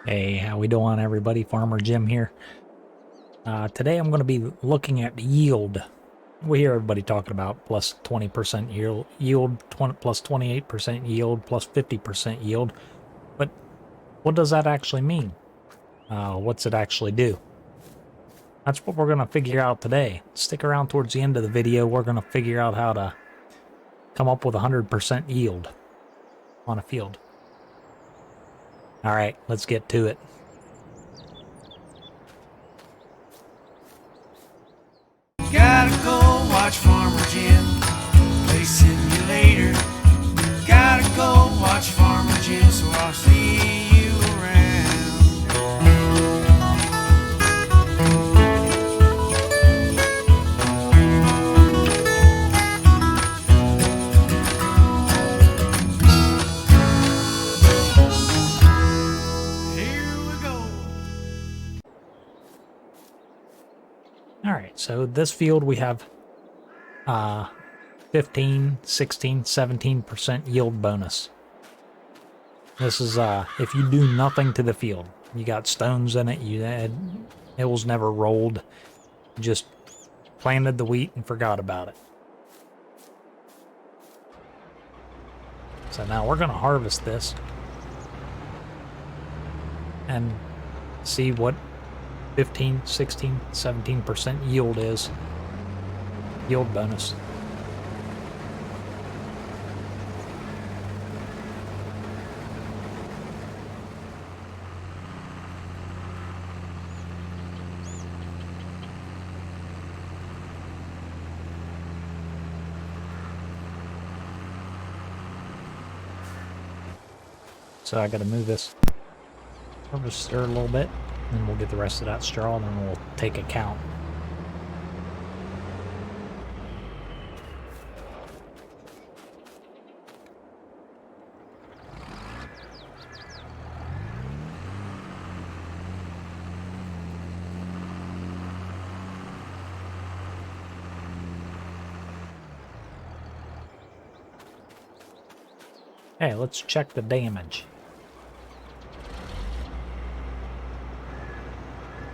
Hey, how we doing, everybody? Farmer Jim here. Today I'm going to be looking at yield. We hear everybody talking about plus 20% yield, 20, plus 28% yield, plus 50% yield. But what does that actually mean? What's it actually do? That's what we're going to figure out today. Stick around towards the end of the video. We're going to figure out how to come up with 100% yield on a field. All right, let's get to it. Gotta go watch Farmer Jim play simulator. Gotta go watch Farmer Jim, so I'll see you around. Here we go. All right, so this field we have 15, 16, 17% yield bonus. This is if you do nothing to the field. You got stones in it, it was never rolled. Just planted the wheat and forgot about it. So now we're going to harvest this and see what 15, 16, 17% yield is. Yield bonus. So I got to move this harvester a little bit, and we'll get the rest of that straw, and then we'll take a count. Hey, let's check the damage.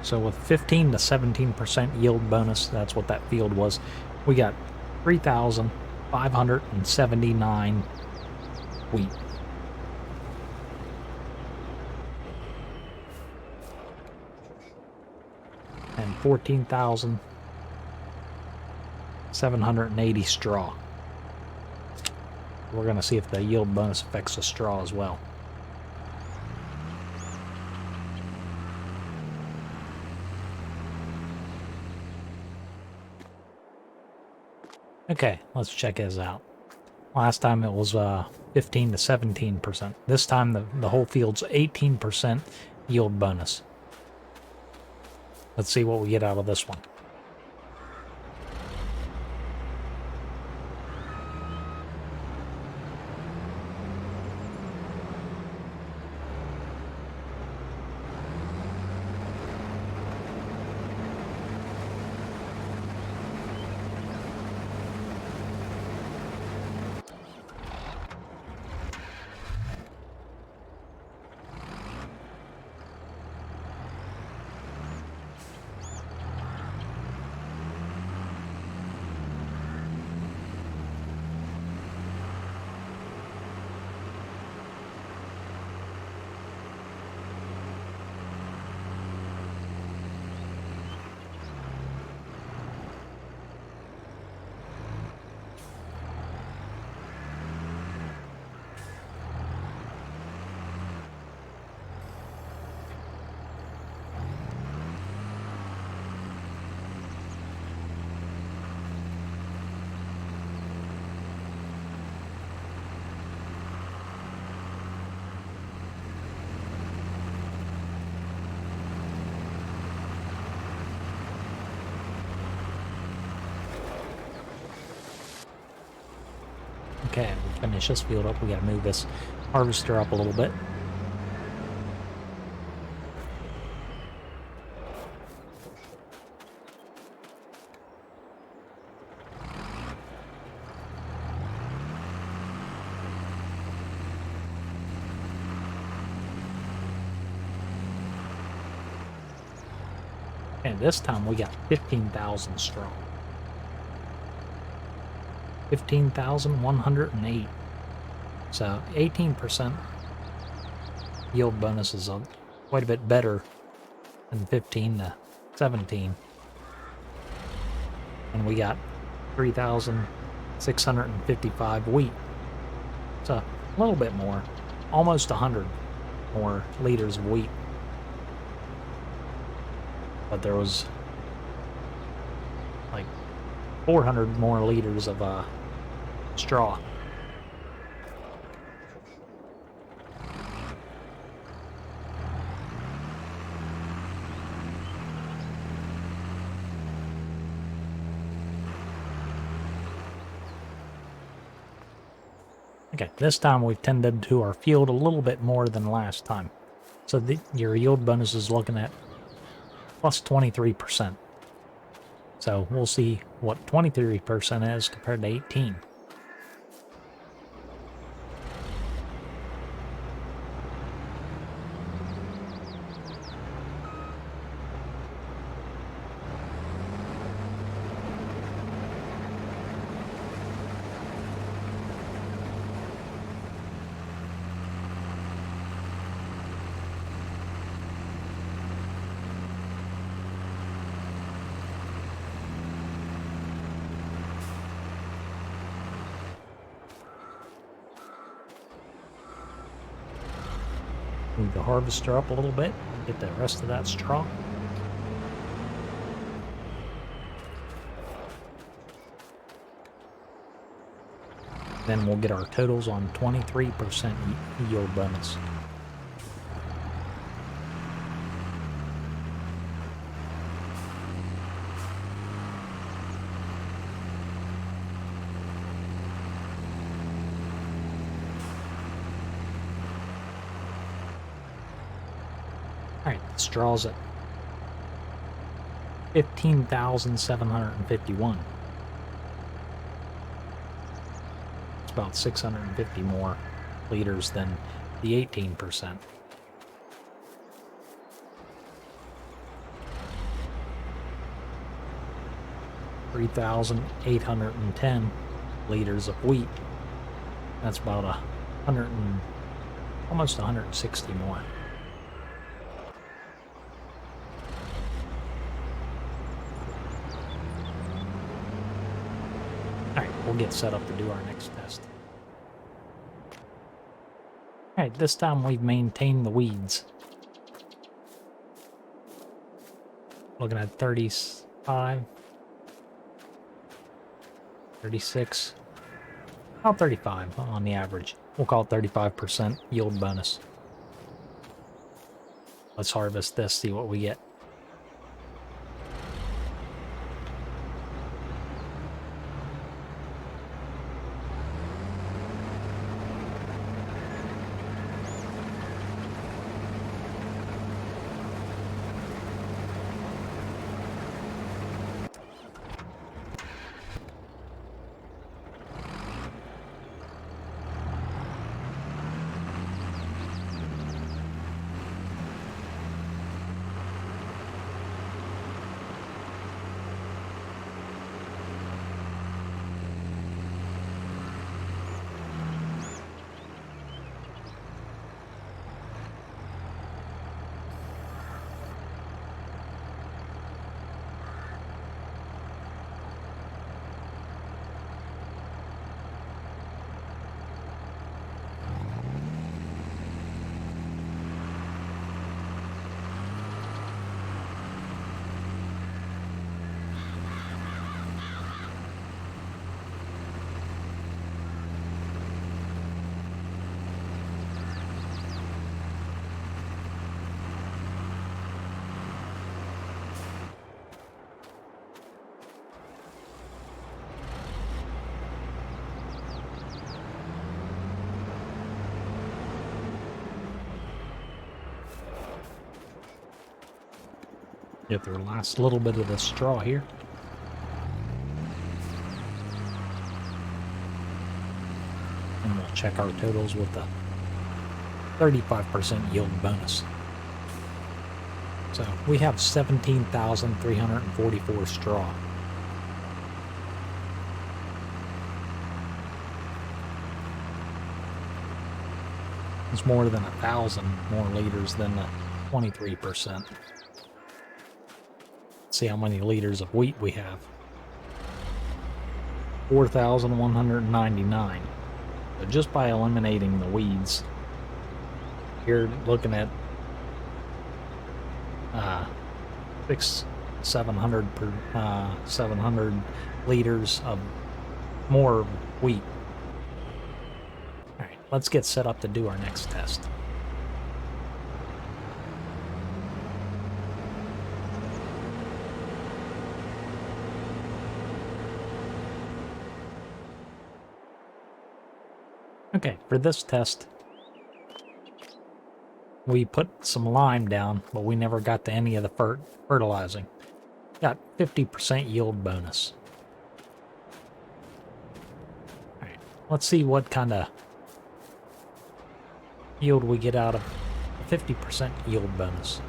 So with 15 to 17% yield bonus, that's what that field was, we got 3,579 wheat. And 14,780 straw. We're going to see if the yield bonus affects the straw as well. Okay, let's check this out. Last time it was 15 to 17%. This time the whole field's 18% yield bonus. Let's see what we get out of this one. Okay, we'll finish this field up. We gotta move this harvester up a little bit. And this time we got 15,000 straw. 15,108. So 18% yield bonus is quite a bit better than 15 to 17. And we got 3,655 wheat. So a little bit more, almost 100 more liters of wheat. But there was like 400 more liters of straw. Okay, this time we've tended to our field a little bit more than last time. So your yield bonus is looking at plus 23%. So we'll see what 23% is compared to 18. Move the harvester up a little bit, get the rest of that straw. Then we'll get our totals on 23% yield bonus. Alright, the straw's at 15,751. It's about 650 more liters than the 18%. $3,810 liters of wheat. That's about almost 160 more. Alright, we'll get set up to do our next test. Alright, this time we've maintained the weeds. Looking at 35, 36, about 35 on the average. We'll call it 35% yield bonus. Let's harvest this, see what we get. Get the last little bit of the straw here. And we'll check our totals with the 35% yield bonus. So we have 17,344 straw. It's more than 1,000 more liters than the 23%. See how many liters of wheat we have. 4,199. So just by eliminating the weeds, you're looking at 700 liters of more wheat. All right, let's get set up to do our next test. Okay, for this test, we put some lime down, but we never got to any of the fertilizing. Got 50% yield bonus. All right, let's see what kind of yield we get out of a 50% yield bonus.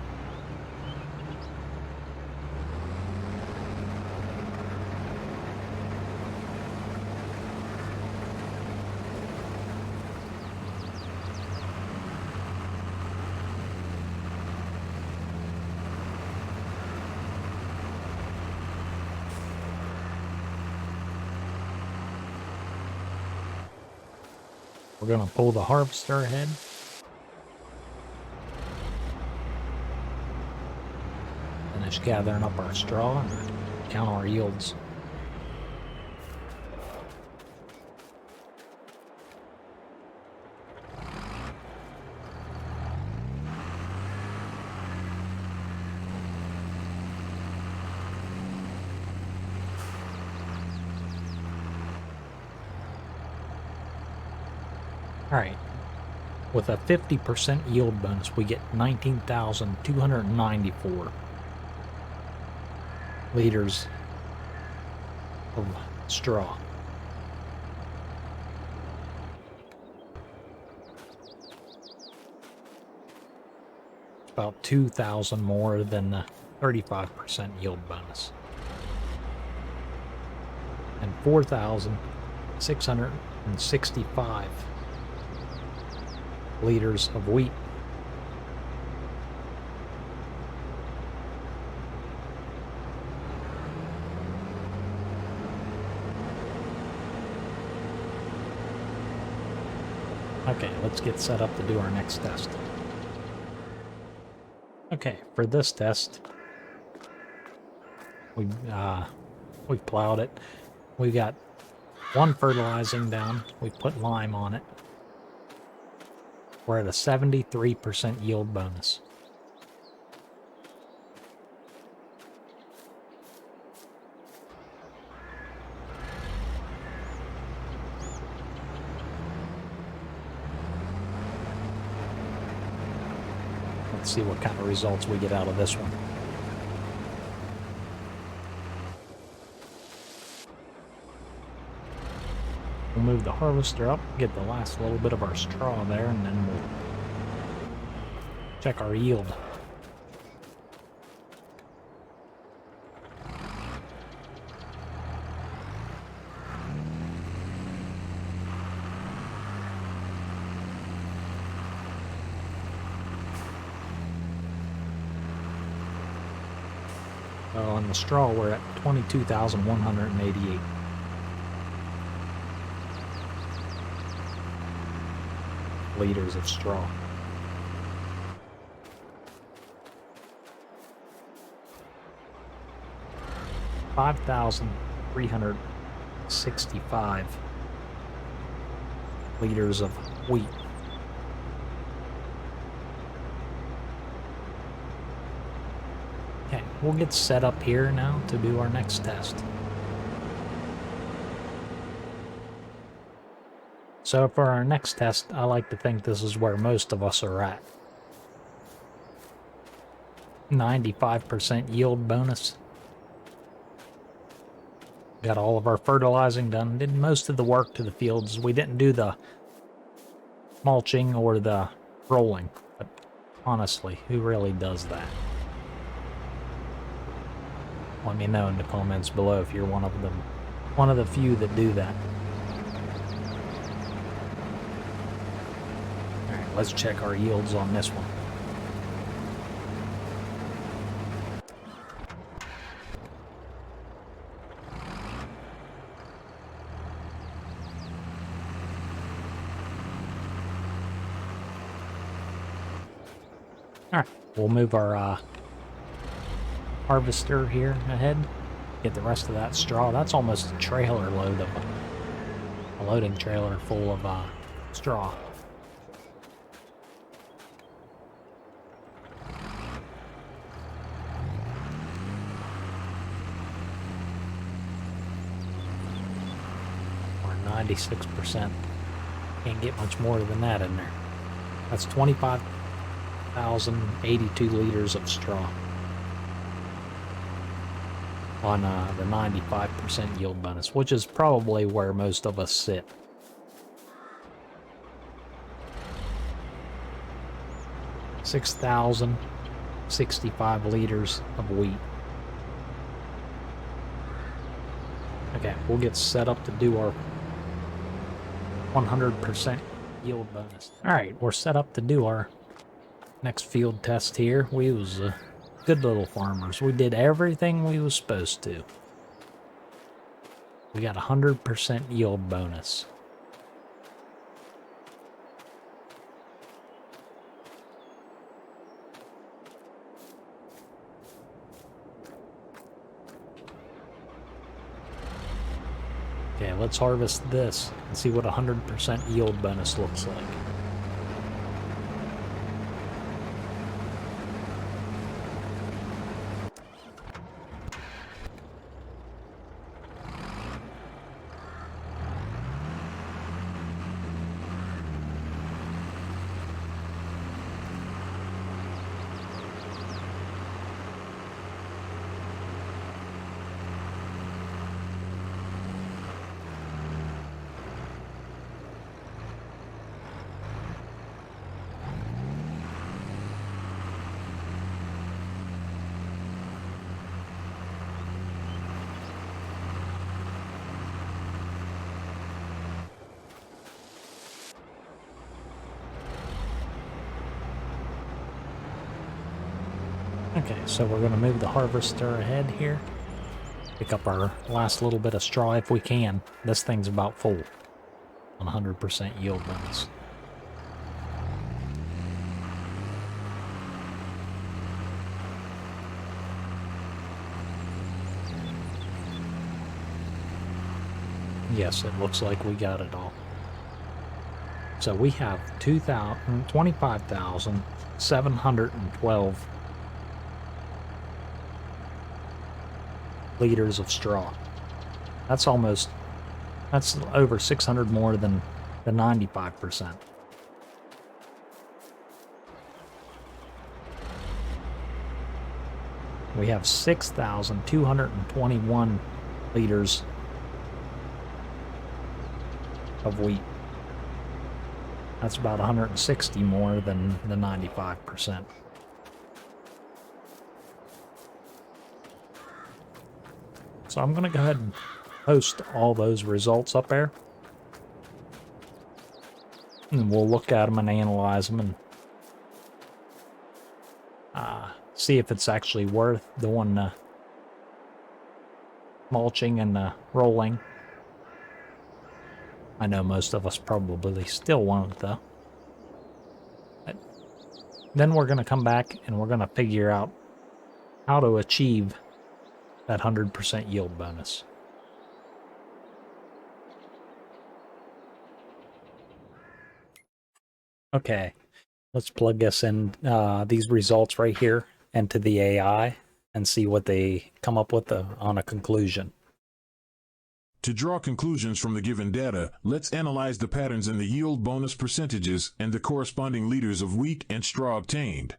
We're going to pull the harvester ahead. Finish gathering up our straw and count our yields. Alright, with a 50% yield bonus, we get 19,294 liters of straw. It's about 2,000 more than the 35% yield bonus. And 4,665 liters of wheat. Okay, let's get set up to do our next test. Okay, for this test, we plowed it. We got one fertilizing down. We put lime on it. We're at a 73% yield bonus. Let's see what kind of results we get out of this one. We'll move the harvester up, get the last little bit of our straw there, and then we'll check our yield. So on the straw, we're at 22,188. Liters of straw. $5,365 liters of wheat. Okay, we'll get set up here now to do our next test. So for our next test, I like to think this is where most of us are at. 95% yield bonus. Got all of our fertilizing done. Did most of the work to the fields. We didn't do the mulching or the rolling. But honestly, who really does that? Let me know in the comments below if you're one of them, one of the few that do that. All right, let's check our yields on this one. All right, we'll move our harvester here ahead. Get the rest of that straw. That's almost a trailer load of a loading trailer full of straw. Or 96%. Can't get much more than that in there. That's 25,082 liters of straw on the 95% yield bonus, which is probably where most of us sit. $6,065 liters of wheat. Okay, we'll get set up to do our 100% yield bonus. All right, we're set up to do our next field test here. We was good little farmers. We did everything we was supposed to. We got 100% yield bonus. Okay, let's harvest this and see what 100% yield bonus looks like. Okay, so we're going to move the harvester ahead here. Pick up our last little bit of straw if we can. This thing's about full on 100% yield bonus. Yes, it looks like we got it all. So we have 25,712 liters of straw. That's over 600 more than the 95%. We have 6,221 liters of wheat. That's about 160 more than the 95%. So I'm going to go ahead and post all those results up there. And we'll look at them and analyze them and see if it's actually worth doing mulching and rolling. I know most of us probably still won't, though. But then we're going to come back and we're going to figure out how to achieve that 100% yield bonus. Okay, let's plug this in, these results right here into the AI and see what they come up with on a conclusion. To draw conclusions from the given data, let's analyze the patterns in the yield bonus percentages and the corresponding liters of wheat and straw obtained.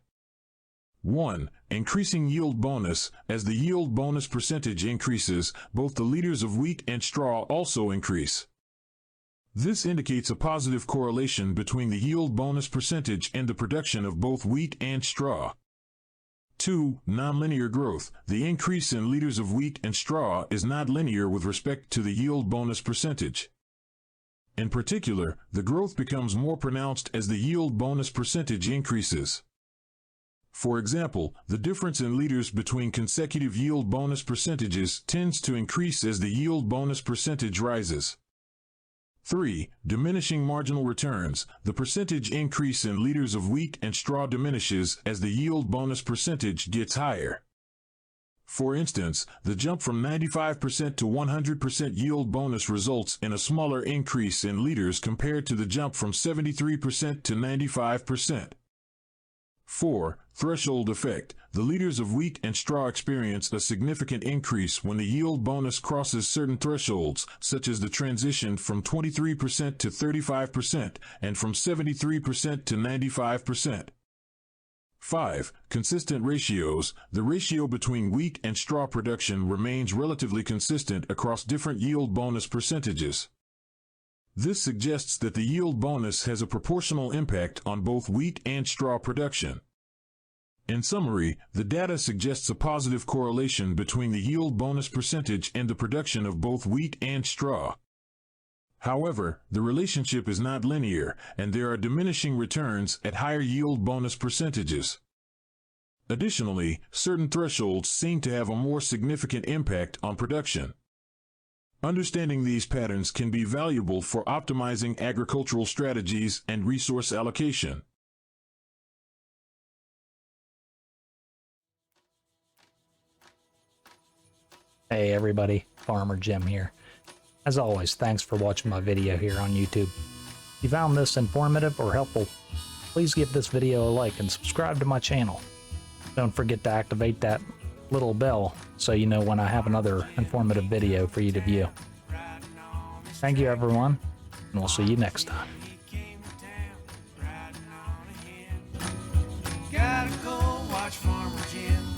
1. Increasing yield bonus. As the yield bonus percentage increases, both the liters of wheat and straw also increase. This indicates a positive correlation between the yield bonus percentage and the production of both wheat and straw. 2. Nonlinear growth. The increase in liters of wheat and straw is not linear with respect to the yield bonus percentage. In particular, the growth becomes more pronounced as the yield bonus percentage increases. For example, the difference in liters between consecutive yield bonus percentages tends to increase as the yield bonus percentage rises. 3. Diminishing marginal returns. The percentage increase in liters of wheat and straw diminishes as the yield bonus percentage gets higher. For instance, the jump from 95% to 100% yield bonus results in a smaller increase in liters compared to the jump from 73% to 95%. 4. Threshold effect. The liters of wheat and straw experience a significant increase when the yield bonus crosses certain thresholds, such as the transition from 23% to 35% and from 73% to 95%. 5. Consistent ratios. The ratio between wheat and straw production remains relatively consistent across different yield bonus percentages. This suggests that the yield bonus has a proportional impact on both wheat and straw production. In summary, the data suggests a positive correlation between the yield bonus percentage and the production of both wheat and straw. However, the relationship is not linear, and there are diminishing returns at higher yield bonus percentages. Additionally, certain thresholds seem to have a more significant impact on production. Understanding these patterns can be valuable for optimizing agricultural strategies and resource allocation. Hey everybody, Farmer Jim here. As always, thanks for watching my video here on YouTube. If you found this informative or helpful, please give this video a like and subscribe to my channel. Don't forget to activate that little bell so you know when I have another informative video for you to view. Thank you everyone, and we'll see you next time. Gotta go watch Farmer Jim.